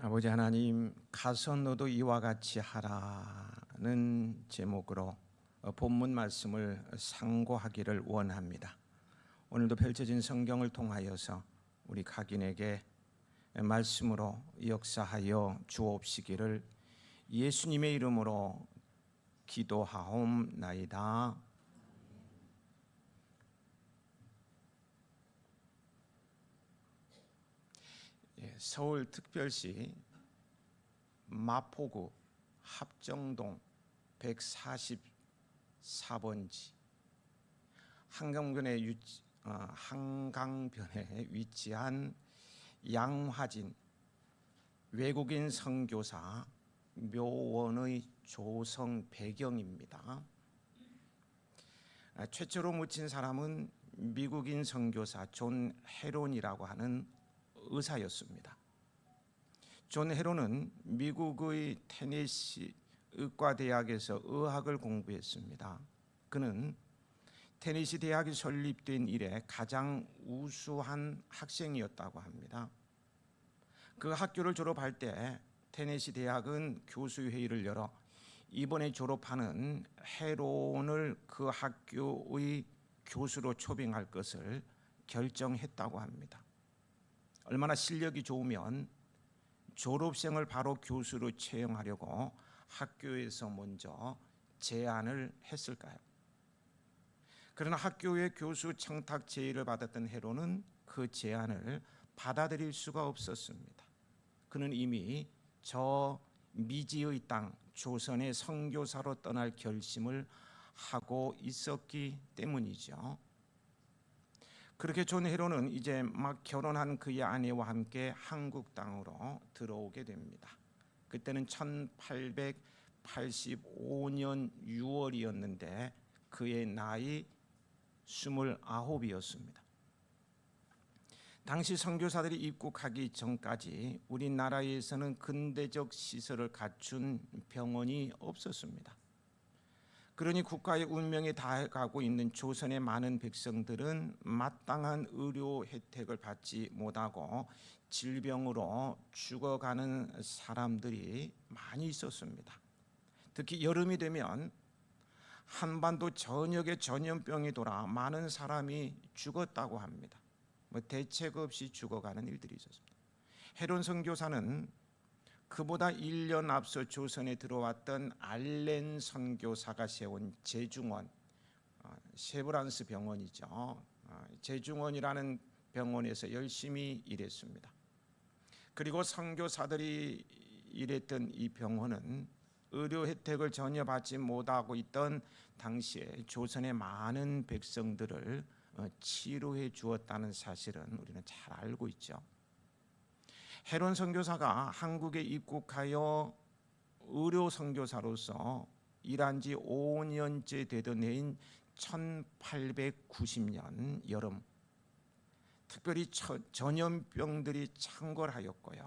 아버지 하나님, 가서 너도 이와 같이 하라는 제목으로 본문 말씀을 상고하기를 원합니다. 오늘도 펼쳐진 성경을 통하여서 우리 각인에게 말씀으로 역사하여 주옵시기를 예수님의 이름으로 기도하옵나이다. 서울특별시 마포구 합정동 144번지 한강변에 위치한 양화진 외국인 선교사 묘원의 조성 배경입니다. 최초로 묻힌 사람은 미국인 선교사 존 헤론이라고 하는 의사였습니다. 존 헤론은 미국의 테네시 의과대학에서 의학을 공부했습니다. 그는 테네시 대학이 설립된 이래 가장 우수한 학생이었다고 합니다. 그 학교를 졸업할 때 테네시 대학은 교수회의를 열어 이번에 졸업하는 헤론을 그 학교의 교수로 초빙할 것을 결정했다고 합니다. 얼마나 실력이 좋으면 졸업생을 바로 교수로 채용하려고 학교에서 먼저 제안을 했을까요? 그러나 학교의 교수 청탁 제의를 받았던 헤론은 그 제안을 받아들일 수가 없었습니다. 그는 이미 저 미지의 땅 조선의 선교사로 떠날 결심을 하고 있었기 때문이죠. 그렇게 존 헤론은 이제 막 결혼한 그의 아내와 함께 한국 땅으로 들어오게 됩니다. 그때는 1885년 6월이었는데 그의 나이 29이었습니다. 당시 선교사들이 입국하기 전까지 우리나라에서는 근대적 시설을 갖춘 병원이 없었습니다. 그러니 국가의 운명에 닿아가고 있는 조선의 많은 백성들은 마땅한 의료 혜택을 받지 못하고 질병으로 죽어가는 사람들이 많이 있었습니다. 특히 여름이 되면 한반도 전역에 전염병이 돌아 많은 사람이 죽었다고 합니다. 대책 없이 죽어가는 일들이 있었습니다. 헤론 선교사는 그보다 1년 앞서 조선에 들어왔던 알렌 선교사가 세운 제중원, 세브란스 병원이죠. 제중원이라는 병원에서 열심히 일했습니다. 그리고 선교사들이 일했던 이 병원은 의료 혜택을 전혀 받지 못하고 있던 당시에 조선의 많은 백성들을 치료해 주었다는 사실은 우리는 잘 알고 있죠. 헤론 선교사가 한국에 입국하여 의료 선교사로서 일한 지 5년째 되던 해인 1890년 여름, 특별히 전염병들이 창궐하였고요.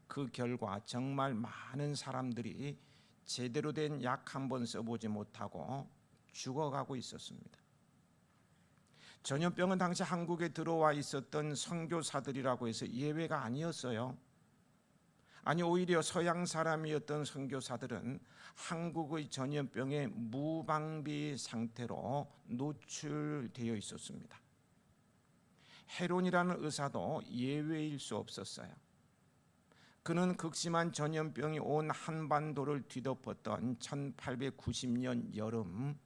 그 결과 정말 많은 사람들이 제대로 된 약 한 번 써보지 못하고 죽어가고 있었습니다. 전염병은 당시 한국에 들어와 있었던 선교사들이라고 해서 예외가 아니었어요. 아니, 오히려 서양 사람이었던 선교사들은 한국의 전염병에 무방비 상태로 노출되어 있었습니다. 헤론이라는 의사도 예외일 수 없었어요. 그는 극심한 전염병이 온 한반도를 뒤덮었던 1890년 여름,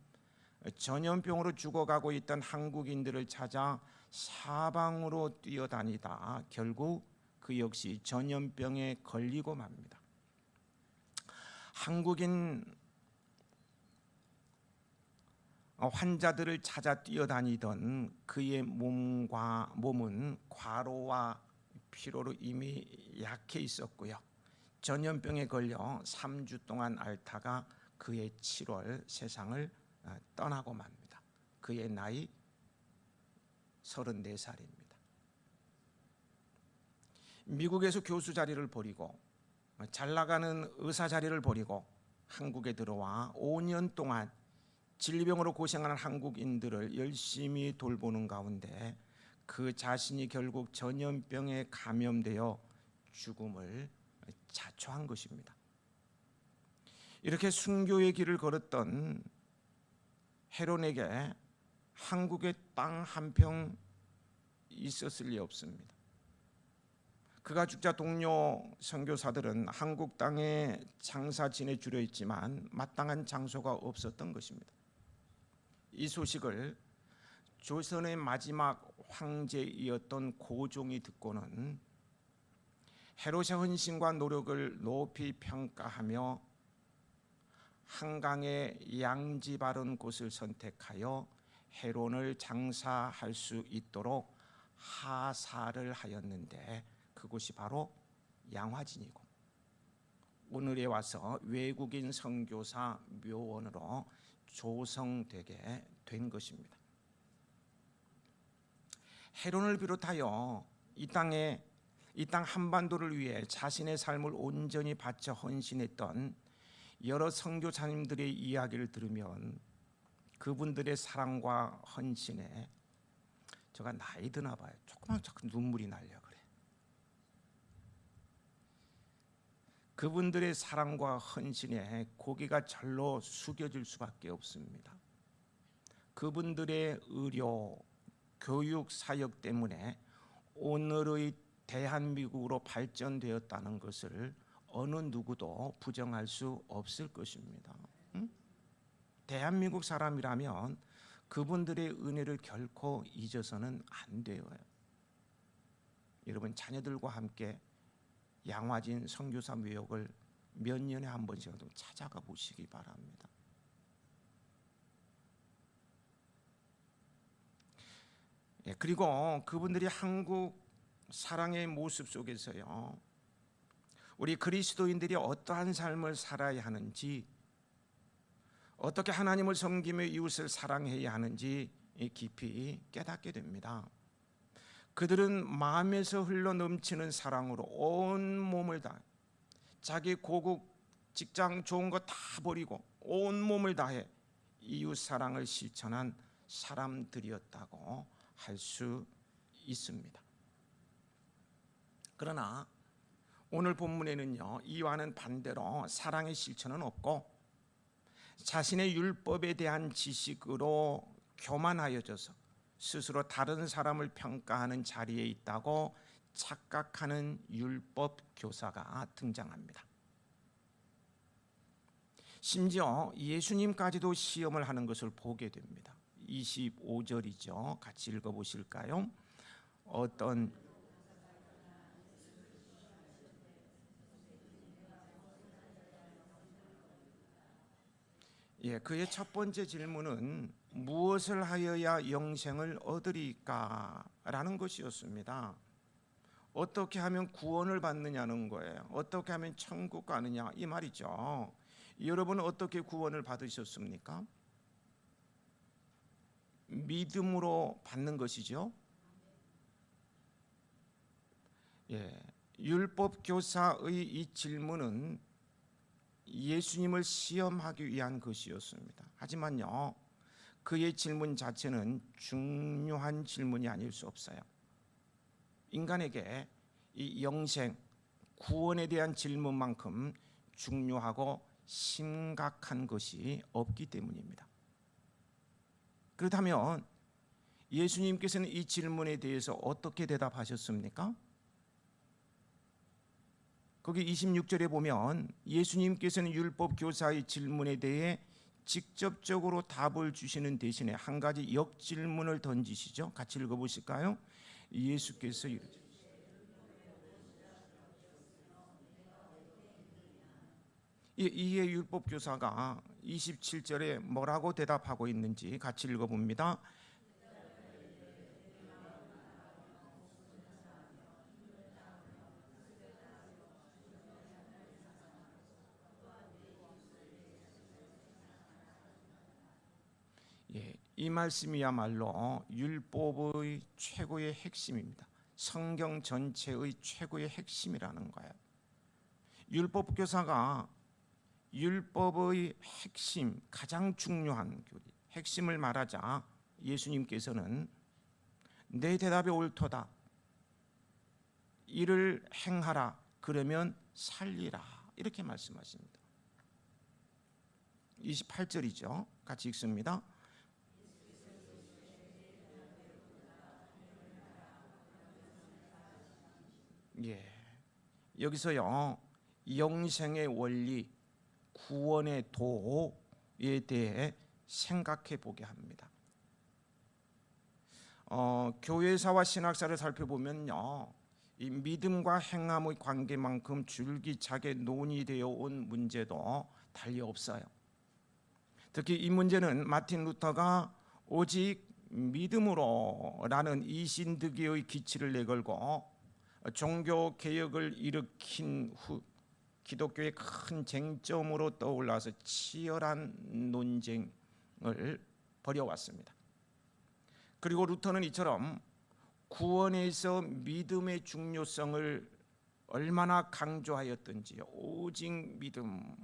전염병으로 죽어가고 있던 한국인들을 찾아 사방으로 뛰어다니다 결국 그 역시 전염병에 걸리고 맙니다. 한국인 환자들을 찾아 뛰어다니던 그의 몸은 과로와 피로로 이미 약해 있었고요. 전염병에 걸려 3주 동안 앓다가 그의 7월 세상을 떠나고 맙니다. 그의 나이 34살입니다. 미국에서 교수 자리를 버리고 잘 나가는 의사 자리를 버리고 한국에 들어와 5년 동안 질병으로 고생하는 한국인들을 열심히 돌보는 가운데 그 자신이 결국 전염병에 감염되어 죽음을 자초한 것입니다. 이렇게 순교의 길을 걸었던 헤롯에게 한국의 땅 한 평 있었을 리 없습니다. 그가 죽자 동료 선교사들은 한국 땅에 장사 지내 주려 했지만 마땅한 장소가 없었던 것입니다. 이 소식을 조선의 마지막 황제이었던 고종이 듣고는 헤롯의 헌신과 노력을 높이 평가하며 한강의 양지 바른 곳을 선택하여 헤롯을 장사할 수 있도록 하사를 하였는데 그곳이 바로 양화진이고 오늘에 와서 외국인 선교사 묘원으로 조성되게 된 것입니다. 헤롯을 비롯하여 이 땅 한반도를 위해 자신의 삶을 온전히 바쳐 헌신했던 여러 선교사님들의 이야기를 들으면 그분들의 사랑과 헌신에 제가 나이 드나 봐요. 조금만 자꾸 눈물이 나려 그래. 그분들의 사랑과 헌신에 고개가 절로 숙여질 수밖에 없습니다. 그분들의 의료, 교육 사역 때문에 오늘의 대한민국으로 발전되었다는 것을 어느 누구도 부정할 수 없을 것입니다. 대한민국 사람이라면 그분들의 은혜를 결코 잊어서는 안 돼요. 여러분 자녀들과 함께 양화진 선교사 묘역을 몇 년에 한 번씩라도 찾아가 보시기 바랍니다. 그리고 그분들이 한국 사랑의 모습 속에서요, 우리 그리스도인들이 어떠한 삶을 살아야 하는지, 어떻게 하나님을 섬기며 이웃을 사랑해야 하는지 깊이 깨닫게 됩니다. 그들은 마음에서 흘러 넘치는 사랑으로 온 몸을 다해 자기 고국 직장 좋은 거 다 버리고 온 몸을 다해 이웃 사랑을 실천한 사람들이었다고 할 수 있습니다. 그러나 오늘 본문에는요, 이와는 반대로 사랑의 실천은 없고 자신의 율법에 대한 지식으로 교만하여져서 스스로 다른 사람을 평가하는 자리에 있다고 착각하는 율법 교사가 등장합니다. 심지어 예수님까지도 시험을 하는 것을 보게 됩니다. 25절이죠. 같이 읽어보실까요? 그의 첫 번째 질문은 무엇을 하여야 영생을 얻으리까? 라는 것이었습니다. 어떻게 하면 구원을 받느냐는 거예요. 어떻게 하면 천국 가느냐 이 말이죠. 여러분은 어떻게 구원을 받으셨습니까? 믿음으로 받는 것이죠. 율법 교사의 이 질문은 예수님을 시험하기 위한 것이었습니다. 하지만요, 그의 질문 자체는 중요한 질문이 아닐 수 없어요. 인간에게 이 영생, 구원에 대한 질문만큼 중요하고 심각한 것이 없기 때문입니다. 그렇다면 예수님께서는 이 질문에 대해서 어떻게 대답하셨습니까? 거기 26절에 보면 예수님께서는 율법 교사의 질문에 대해 직접적으로 답을 주시는 대신에 한 가지 역질문을 던지시죠. 같이 읽어보실까요? 예수께서 이르시되 이에 율법 교사가 27절에 뭐라고 대답하고 있는지 같이 읽어봅니다. 이 말씀이야말로 율법의 최고의 핵심입니다. 성경 전체의 최고의 핵심이라는 거예요. 율법 교사가 율법의 핵심, 가장 중요한 교리, 핵심을 말하자 예수님께서는 내 대답이 옳도다. 이를 행하라. 그러면 살리라 이렇게 말씀하십니다. 28절이죠. 같이 읽습니다. 예, 여기서요 영생의 원리, 구원의 도에 대해 생각해 보게 합니다. 교회사와 신학사를 살펴보면요, 이 믿음과 행함의 관계만큼 줄기차게 논의되어 온 문제도 달리 없어요. 특히 이 문제는 마틴 루터가 오직 믿음으로라는 이신득이의 기치를 내걸고 종교 개혁을 일으킨 후 기독교의 큰 쟁점으로 떠올라서 치열한 논쟁을 벌여왔습니다. 그리고 루터는 이처럼 구원에서 믿음의 중요성을 얼마나 강조하였던지, 오직 믿음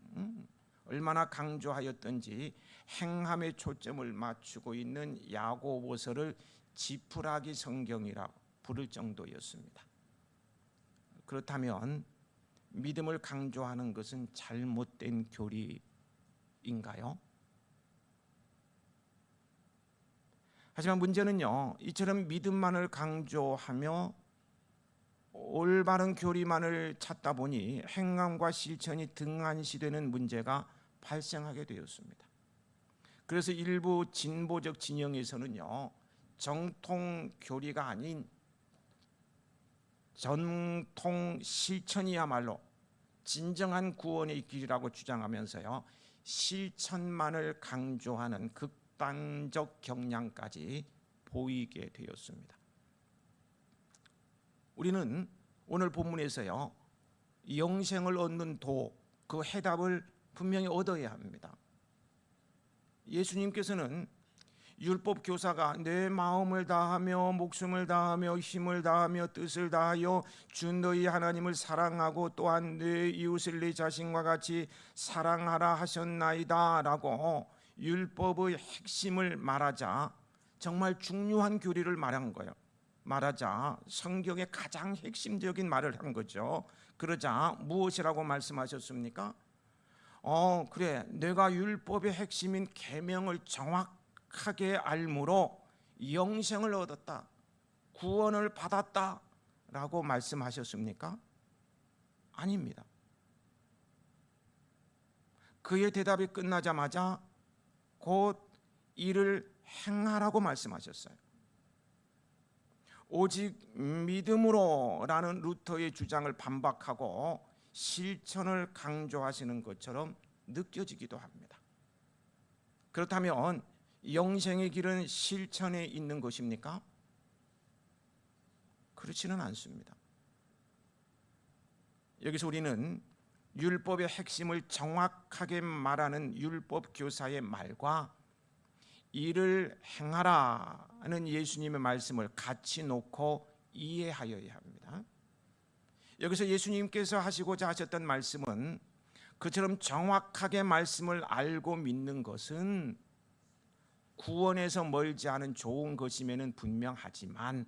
얼마나 강조하였던지 행함에 초점을 맞추고 있는 야고보서를 지푸라기 성경이라 부를 정도였습니다. 그렇다면 믿음을 강조하는 것은 잘못된 교리인가요? 하지만 문제는요, 이처럼 믿음만을 강조하며 올바른 교리만을 찾다 보니 행함과 실천이 등한시되는 문제가 발생하게 되었습니다. 그래서 일부 진보적 진영에서는요, 정통 교리가 아닌 전통 실천이야말로 진정한 구원의 길이라고 주장하면서요, 실천만을 강조하는 극단적 경향까지 보이게 되었습니다. 우리는 오늘 본문에서요, 영생을 얻는 도, 그 해답을 분명히 얻어야 합니다. 예수님께서는 율법 교사가 내 마음을 다하며 목숨을 다하며 힘을 다하며 뜻을 다하여 주 너희 하나님을 사랑하고 또한 내 이웃을 내 자신과 같이 사랑하라 하셨나이다 라고 율법의 핵심을 말하자, 정말 중요한 교리를 말한 거예요. 말하자 성경의 가장 핵심적인 말을 한 거죠. 그러자 무엇이라고 말씀하셨습니까? 그래, 내가 율법의 핵심인 계명을 정확하게 알므로 영생을 얻었다, 구원을 받았다 라고 말씀하셨습니까? 아닙니다. 그의 대답이 끝나자마자 곧 이를 행하라고 말씀하셨어요. 오직 믿음으로라는 루터의 주장을 반박하고 실천을 강조하시는 것처럼 느껴지기도 합니다. 그렇다면 영생의 길은 실천에 있는 것입니까? 그렇지는 않습니다. 여기서 우리는 율법의 핵심을 정확하게 말하는 율법 교사의 말과 이를 행하라는 예수님의 말씀을 같이 놓고 이해하여야 합니다. 여기서 예수님께서 하시고자 하셨던 말씀은, 그처럼 정확하게 말씀을 알고 믿는 것은 구원에서 멀지 않은 좋은 것임에는 분명하지만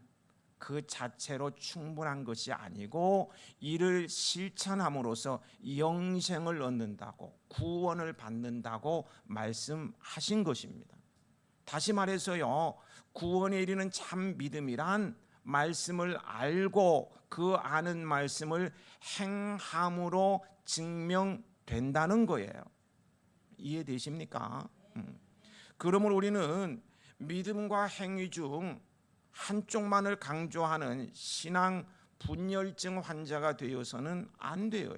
그 자체로 충분한 것이 아니고 이를 실천함으로써 영생을 얻는다고, 구원을 받는다고 말씀하신 것입니다. 다시 말해서요, 구원에 이르는 참 믿음이란 말씀을 알고 그 아는 말씀을 행함으로 증명된다는 거예요. 이해되십니까? 그러므로 우리는 믿음과 행위 중 한쪽만을 강조하는 신앙 분열증 환자가 되어서는 안 돼요.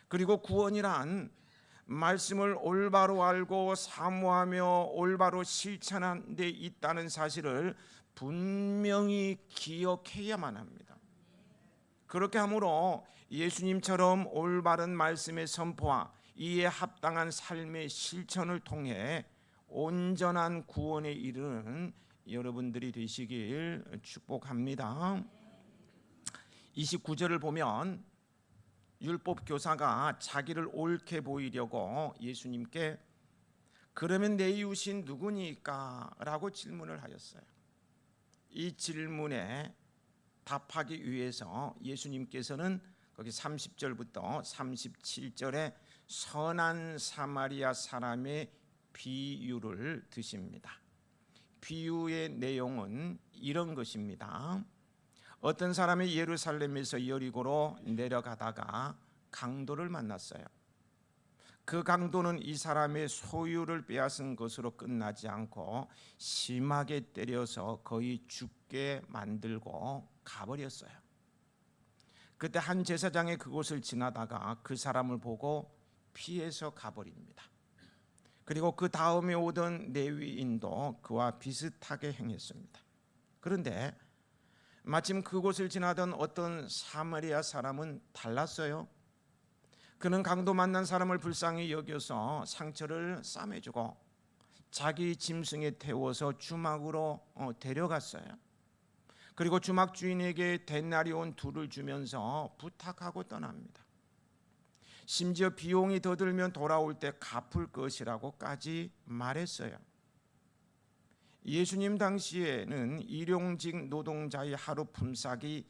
그리고 구원이란 말씀을 올바로 알고 사모하며 올바로 실천하는 데 있다는 사실을 분명히 기억해야만 합니다. 그렇게 함으로 예수님처럼 올바른 말씀의 선포와 이에 합당한 삶의 실천을 통해 온전한 구원에 이르는 여러분들이 되시길 축복합니다. 29절을 보면 율법 교사가 자기를 옳게 보이려고 예수님께 그러면 내 이웃이 누구니까? 라고 질문을 하였어요. 이 질문에 답하기 위해서 예수님께서는 거기 30절부터 37절에 선한 사마리아 사람의 비유를 드십니다. 비유의 내용은 이런 것입니다. 어떤 사람이 예루살렘에서 여리고로 내려가다가 강도를 만났어요. 그 강도는 이 사람의 소유를 빼앗은 것으로 끝나지 않고 심하게 때려서 거의 죽게 만들고 가버렸어요. 그때 한 제사장이 그곳을 지나다가 그 사람을 보고 피해서 가버립니다. 그리고 그 다음에 오던 레위인도 그와 비슷하게 행했습니다. 그런데 마침 그곳을 지나던 어떤 사마리아 사람은 달랐어요. 그는 강도 만난 사람을 불쌍히 여겨서 상처를 싸매주고 자기 짐승에 태워서 주막으로 데려갔어요. 그리고 주막 주인에게 데나리온 2를 주면서 부탁하고 떠납니다. 심지어 비용이 더 들면 돌아올 때 갚을 것이라고까지 말했어요. 예수님 당시에는 일용직 노동자의 하루 품삯이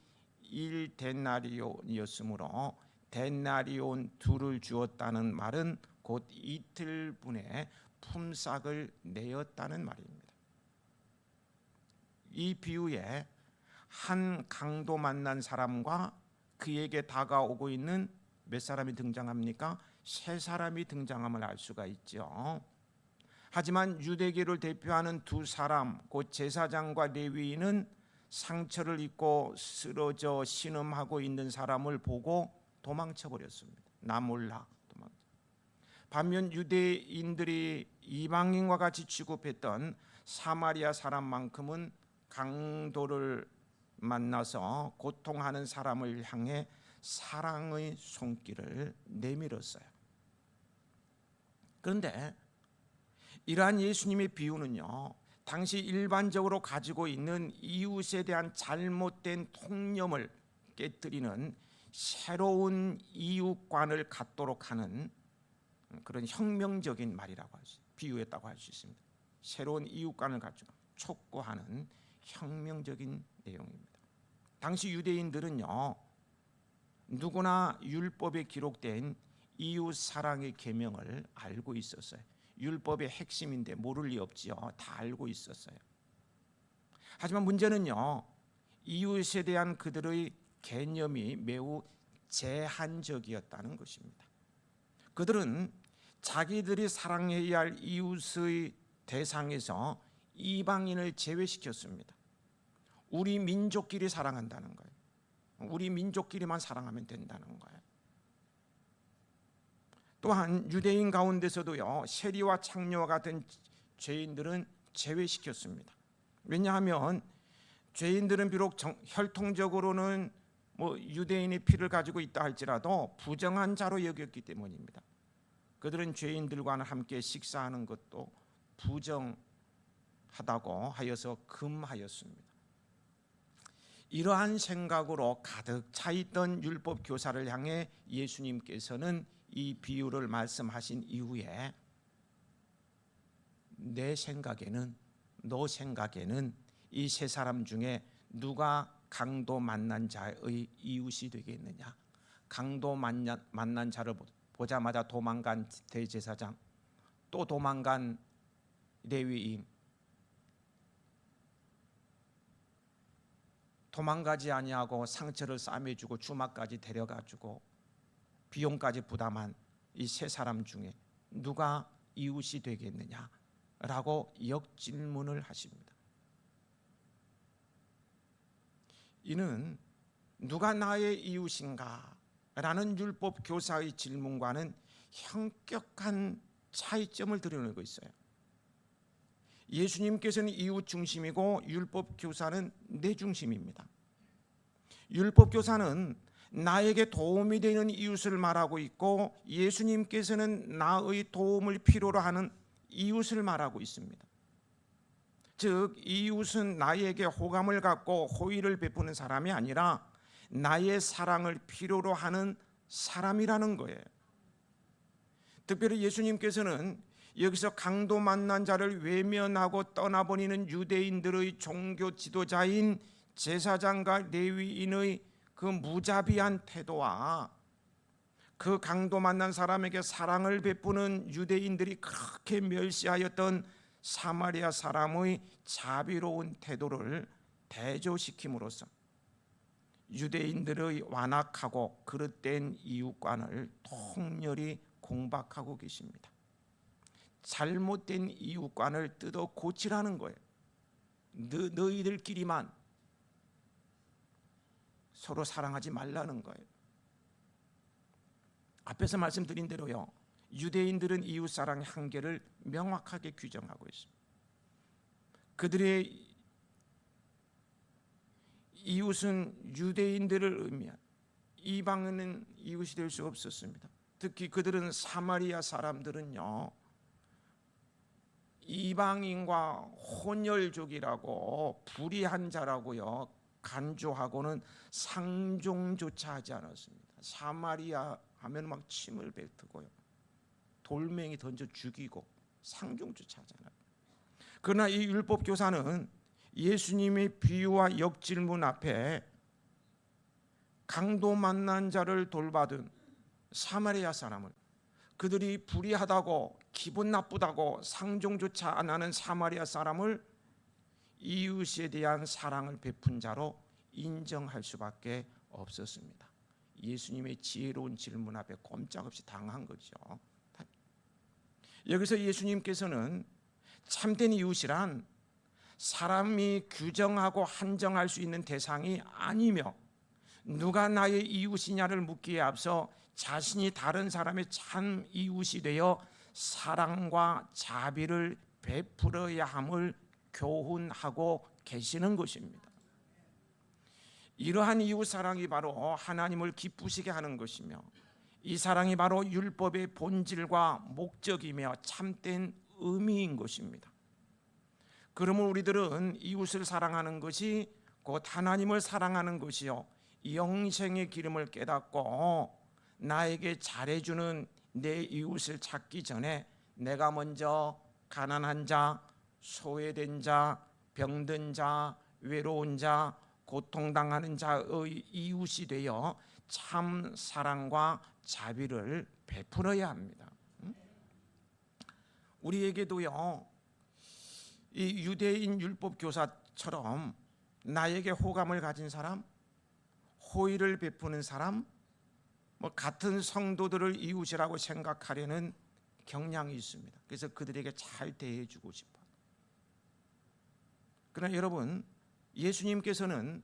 1데나리온이었으므로 데나리온 2를 주었다는 말은 곧 이틀분의 품삯을 내었다는 말입니다. 이 비유에 한 강도 만난 사람과 그에게 다가오고 있는 몇 사람이 등장합니까? 3사람이 등장함을 알 수가 있죠. 하지만 유대교를 대표하는 2사람, 곧 제사장과 레위인은 상처를 입고 쓰러져 신음하고 있는 사람을 보고 도망쳐 버렸습니다. 나 몰라 도망쳐. 반면 유대인들이 이방인과 같이 취급했던 사마리아 사람만큼은 강도를 만나서 고통하는 사람을 향해 사랑의 손길을 내밀었어요. 그런데 이러한 예수님의 비유는요, 당시 일반적으로 가지고 있는 이웃에 대한 잘못된 통념을 깨뜨리는 새로운 이웃관을 갖도록 하는 그런 혁명적인 말이라고 할 수, 비유했다고 할 수 있습니다. 새로운 이웃관을 가지고 촉구하는 혁명적인 내용입니다. 당시 유대인들은요, 누구나 율법에 기록된 이웃 사랑의 계명을 알고 있었어요. 율법의 핵심인데 모를 리 없지요. 다 알고 있었어요. 하지만 문제는요, 이웃에 대한 그들의 개념이 매우 제한적이었다는 것입니다. 그들은 자기들이 사랑해야 할 이웃의 대상에서 이방인을 제외시켰습니다. 우리 민족끼리 사랑한다는 거예요. 우리 민족끼리만 사랑하면 된다는 거예요. 또한 유대인 가운데서도요, 세리와 창녀와 같은 죄인들은 제외시켰습니다. 왜냐하면 죄인들은 비록 혈통적으로는 유대인의 피를 가지고 있다 할지라도 부정한 자로 여겼기 때문입니다. 그들은 죄인들과는 함께 식사하는 것도 부정하다고 하여서 금하였습니다. 이러한 생각으로 가득 차 있던 율법 교사를 향해 예수님께서는 이 비유를 말씀하신 이후에 내 생각에는, 너 생각에는 이 3사람 중에 누가 강도 만난 자의 이웃이 되겠느냐? 강도 만난 자를 보자마자 도망간 대제사장, 또 도망간 레위인, 도망가지 아니하고 상처를 싸매주고 주막까지 데려가주고 비용까지 부담한 이 3사람 중에 누가 이웃이 되겠느냐라고 역질문을 하십니다. 이는 누가 나의 이웃인가? 라는 율법 교사의 질문과는 현격한 차이점을 드러내고 있어요. 예수님께서는 이웃 중심이고 율법 교사는 내 중심입니다. 율법 교사는 나에게 도움이 되는 이웃을 말하고 있고 예수님께서는 나의 도움을 필요로 하는 이웃을 말하고 있습니다. 즉 이웃은 나에게 호감을 갖고 호의를 베푸는 사람이 아니라 나의 사랑을 필요로 하는 사람이라는 거예요. 특별히 예수님께서는 여기서 강도 만난 자를 외면하고 떠나버리는 유대인들의 종교 지도자인 제사장과 레위인의 그 무자비한 태도와 그 강도 만난 사람에게 사랑을 베푸는 유대인들이 그렇게 멸시하였던 사마리아 사람의 자비로운 태도를 대조시킴으로써 유대인들의 완악하고 그릇된 이웃관을 통렬히 공박하고 계십니다. 잘못된 이웃관을 뜯어 고치라는 거예요. 너희들끼리만 서로 사랑하지 말라는 거예요. 앞에서 말씀드린 대로요, 유대인들은 이웃사랑의 한계를 명확하게 규정하고 있습니다. 그들의 이웃은 유대인들을 의미한 이방인은 이웃이 될 수 없었습니다. 특히 그들은 사마리아 사람들은요, 이방인과 혼혈족이라고 불의한 자라고요 간주하고는 상종조차 하지 않았습니다. 사마리아 하면 막 침을 뱉고요, 돌멩이 던져 죽이고 상종조차 하잖아요. 그러나 이 율법 교사는 예수님의 비유와 역질문 앞에 강도 만난 자를 돌봐둔 사마리아 사람을, 그들이 불의하다고 기분 나쁘다고 상종조차 안 하는 사마리아 사람을 이웃에 대한 사랑을 베푼 자로 인정할 수밖에 없었습니다. 예수님의 지혜로운 질문 앞에 꼼짝없이 당한 거죠. 여기서 예수님께서는 참된 이웃이란 사람이 규정하고 한정할 수 있는 대상이 아니며, 누가 나의 이웃이냐를 묻기에 앞서 자신이 다른 사람의 참 이웃이 되어 사랑과 자비를 베풀어야 함을 교훈하고 계시는 것입니다. 이러한 이웃 사랑이 바로 하나님을 기쁘시게 하는 것이며, 이 사랑이 바로 율법의 본질과 목적이며 참된 의미인 것입니다. 그러면 우리들은 이웃을 사랑하는 것이 곧 하나님을 사랑하는 것이요, 영생의 기름을 깨닫고 나에게 잘해주는 내 이웃을 찾기 전에 내가 먼저 가난한 자, 소외된 자, 병든 자, 외로운 자, 고통당하는 자의 이웃이 되어 참 사랑과 자비를 베풀어야 합니다. 우리에게도요, 이 유대인 율법 교사처럼 나에게 호감을 가진 사람, 호의를 베푸는 사람, 같은 성도들을 이웃이라고 생각하려는 경향이 있습니다. 그래서 그들에게 잘 대해주고 싶어요. 그러나 여러분, 예수님께서는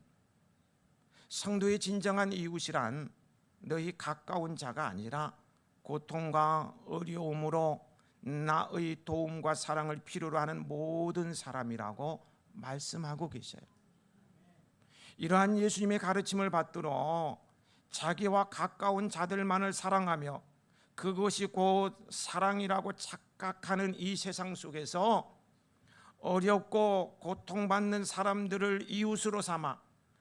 성도의 진정한 이웃이란 너희 가까운 자가 아니라 고통과 어려움으로 나의 도움과 사랑을 필요로 하는 모든 사람이라고 말씀하고 계셔요. 이러한 예수님의 가르침을 받들어 자기와 가까운 자들만을 사랑하며 그것이 곧 사랑이라고 착각하는 이 세상 속에서 어렵고 고통받는 사람들을 이웃으로 삼아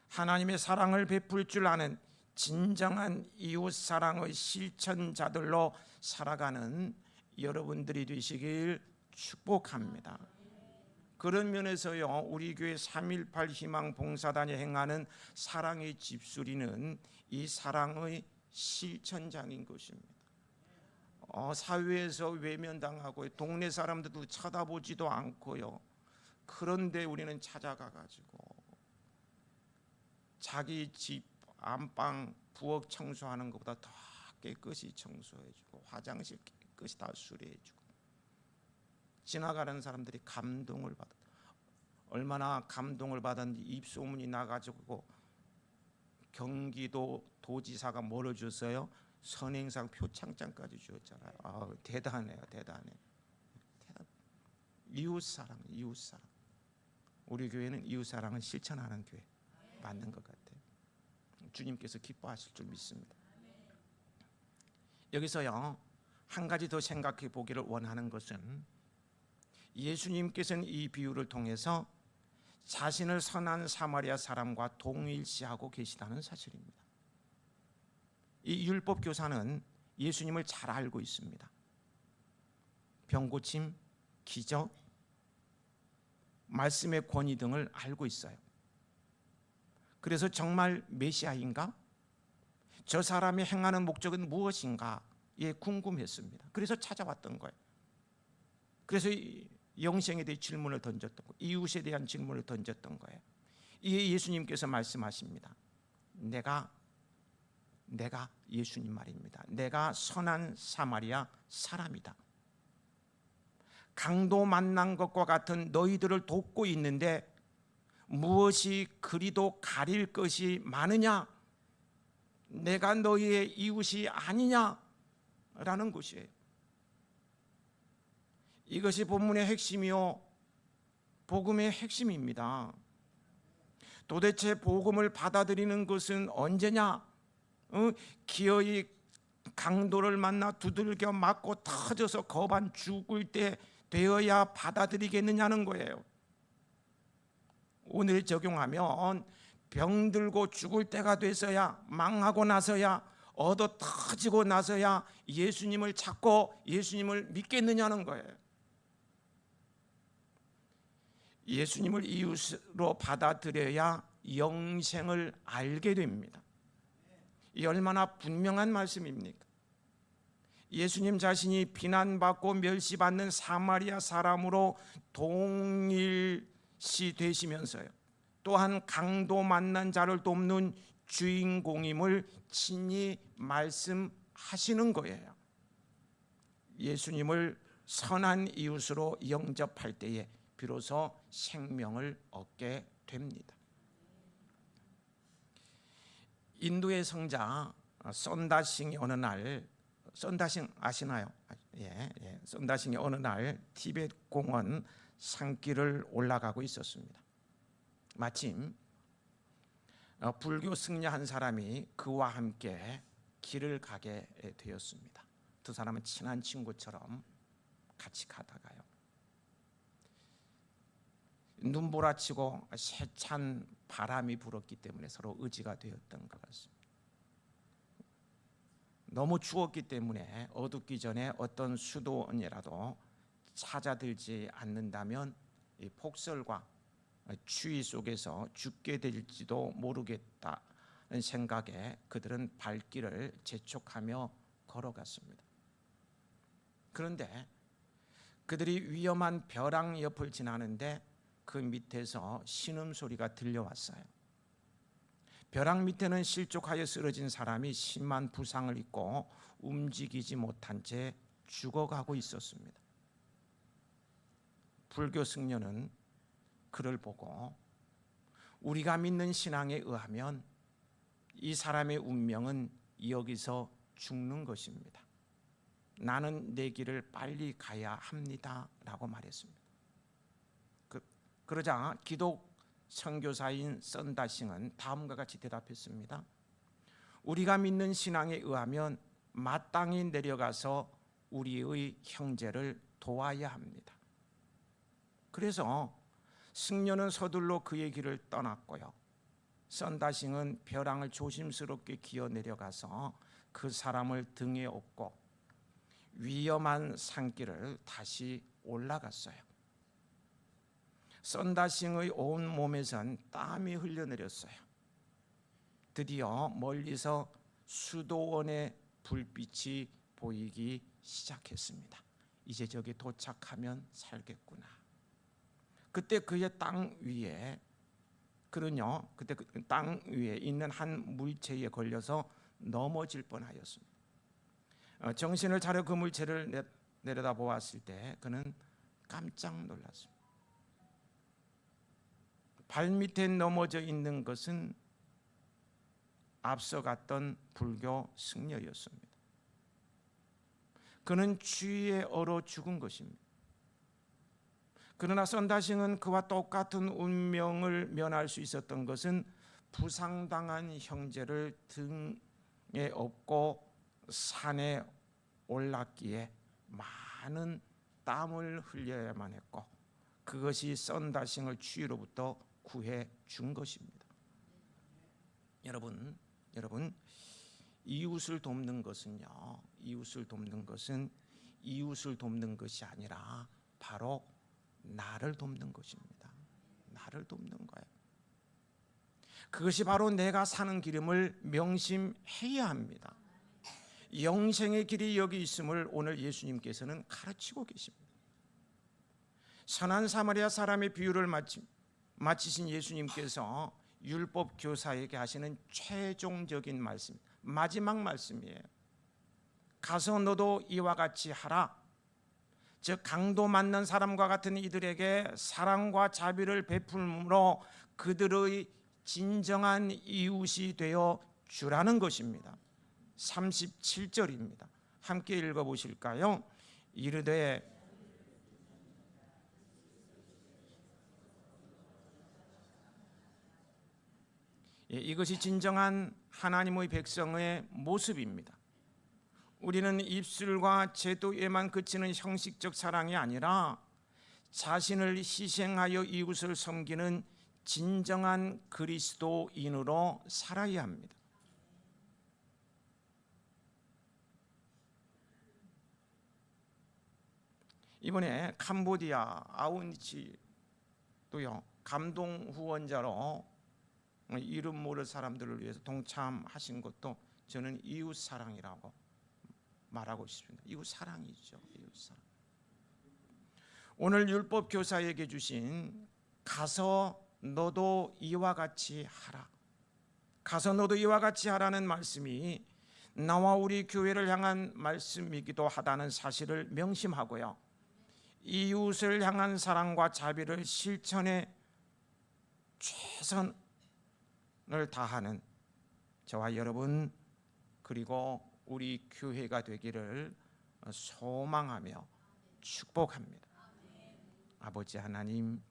하나님의 사랑을 베풀 줄 아는 진정한 이웃 사랑의 실천자들로 살아가는 여러분들이 되시길 축복합니다. 그런 면에서요, 우리 교회 3.18 희망 봉사단이 행하는 사랑의 집수리는 이 사랑의 실천장인 것입니다. 사회에서 외면당하고 동네 사람들도 쳐다보지도 않고요, 그런데 우리는 찾아가 가지고 자기 집 안방 부엌 청소하는 것보다 더 깨끗이 청소해주고 화장실 깨끗이 다 수리해주고, 지나가는 사람들이 감동을 받아. 얼마나 감동을 받았는지 입소문이 나가지고 경기도 도지사가 뭐를 줬어요? 선행상 표창장까지 주었잖아요. 대단해요, 대단해. 이웃사랑, 이웃사랑. 우리 교회는 이웃사랑을 실천하는 교회 맞는 것 같아요. 주님께서 기뻐하실 줄 믿습니다. 여기서요, 한 가지 더 생각해 보기를 원하는 것은, 예수님께서는 이 비유를 통해서 자신을 선한 사마리아 사람과 동일시하고 계시다는 사실입니다. 이 율법 교사는 예수님을 잘 알고 있습니다. 병고침, 기적, 말씀의 권위 등을 알고 있어요. 그래서 정말 메시아인가? 저 사람이 행하는 목적은 무엇인가? 궁금했습니다. 그래서 찾아왔던 거예요. 그래서 영생에 대해 질문을 던졌던 거예요. 이웃에 대한 질문을 던졌던 거예요. 이에 예수님께서 말씀하십니다. 내가 예수님 말입니다. 내가 선한 사마리아 사람이다. 강도 만난 것과 같은 너희들을 돕고 있는데 무엇이 그리도 가릴 것이 많으냐? 내가 너희의 이웃이 아니냐라는 것이에요. 이것이 본문의 핵심이요, 복음의 핵심입니다. 도대체 복음을 받아들이는 것은 언제냐? 기어이 강도를 만나 두들겨 맞고 터져서 거반 죽을 때 되어야 받아들이겠느냐는 거예요. 오늘 적용하면 병들고 죽을 때가 돼서야, 망하고 나서야, 얻어 터지고 나서야 예수님을 찾고 예수님을 믿겠느냐는 거예요. 예수님을 이웃으로 받아들여야 영생을 알게 됩니다. 이 얼마나 분명한 말씀입니까? 예수님 자신이 비난받고 멸시받는 사마리아 사람으로 동일시 되시면서요, 또한 강도 만난 자를 돕는 주인공임을 친히 말씀하시는 거예요. 예수님을 선한 이웃으로 영접할 때에 비로소 생명을 얻게 됩니다. 인도의 성자 썬다싱이 어느 날, 썬다싱 아시나요? 썬다싱이 어느 날 티베트 공원 산길을 올라가고 있었습니다. 마침 불교 승려 한 사람이 그와 함께 길을 가게 되었습니다. 두 사람은 친한 친구처럼 같이 가다가요, 눈보라치고 세찬 바람이 불었기 때문에 서로 의지가 되었던 것 같습니다. 너무 추웠기 때문에 어둡기 전에 어떤 수도원이라도 찾아들지 않는다면 이 폭설과 추위 속에서 죽게 될지도 모르겠다는 생각에 그들은 발길을 재촉하며 걸어갔습니다. 그런데 그들이 위험한 벼랑 옆을 지나는데 그 밑에서 신음소리가 들려왔어요. 벼랑 밑에는 실족하여 쓰러진 사람이 심한 부상을 입고 움직이지 못한 채 죽어가고 있었습니다. 불교 승려는 그를 보고 우리가 믿는 신앙에 의하면 이 사람의 운명은 여기서 죽는 것입니다. 나는 내 길을 빨리 가야 합니다 라고 말했습니다. 그러자 기독 선교사인 썬다싱은 다음과 같이 대답했습니다. 우리가 믿는 신앙에 의하면 마땅히 내려가서 우리의 형제를 도와야 합니다. 그래서 승려는 서둘러 그의 길을 떠났고요, 썬다싱은 벼랑을 조심스럽게 기어 내려가서 그 사람을 등에 업고 위험한 산길을 다시 올라갔어요. 썬다싱의 온 몸에선 땀이 흘러내렸어요. 드디어 멀리서 수도원의 불빛이 보이기 시작했습니다. 이제 저기 도착하면 살겠구나. 그때 그의 땅 위에 있는 한 물체에 걸려서 넘어질 뻔하였습니다. 정신을 차려 그 물체를 내려다 보았을 때 그는 깜짝 놀랐습니다. 발밑에 넘어져 있는 것은 앞서 갔던 불교 승려였습니다. 그는 추위에 얼어 죽은 것입니다. 그러나 썬다싱은 그와 똑같은 운명을 면할 수 있었던 것은 부상당한 형제를 등에 업고 산에 올랐기에 많은 땀을 흘려야만 했고, 그것이 썬다싱을 추위로부터 구해 준 것입니다. 여러분, 이웃을 돕는 것은요, 이웃을 돕는 것이 아니라 바로 나를 돕는 것입니다. 나를 돕는 거예요. 그것이 바로 내가 사는 길임을 명심해야 합니다. 영생의 길이 여기 있음을 오늘 예수님께서는 가르치고 계십니다. 선한 사마리아 사람의 비유를 마치신 예수님께서 율법 교사에게 하시는 최종적인 말씀, 마지막 말씀이에요. 가서 너도 이와 같이 하라. 즉 강도 맞는 사람과 같은 이들에게 사랑과 자비를 베풀므로 그들의 진정한 이웃이 되어 주라는 것입니다. 37절입니다. 함께 읽어보실까요? 이르되 이것이 진정한 하나님의 백성의 모습입니다. 우리는 입술과 제도에만 그치는 형식적 사랑이 아니라 자신을 희생하여 이웃을 섬기는 진정한 그리스도인으로 살아야 합니다. 이번에 캄보디아 아운치도요 감동 후원자로 이름 모를 사람들을 위해서 동참하신 것도 저는 이웃 사랑이라고 말하고 싶습니다. 이웃 사랑이죠. 이웃 사랑. 오늘 율법 교사에게 주신 가서 너도 이와 같이 하라. 가서 너도 이와 같이 하라는 말씀이 나와 우리 교회를 향한 말씀이기도 하다는 사실을 명심하고요. 이웃을 향한 사랑과 자비를 실천에 최선을 다하는 저와 여러분 그리고 우리 교회가 되기를 소망하며 축복합니다. 아버지 하나님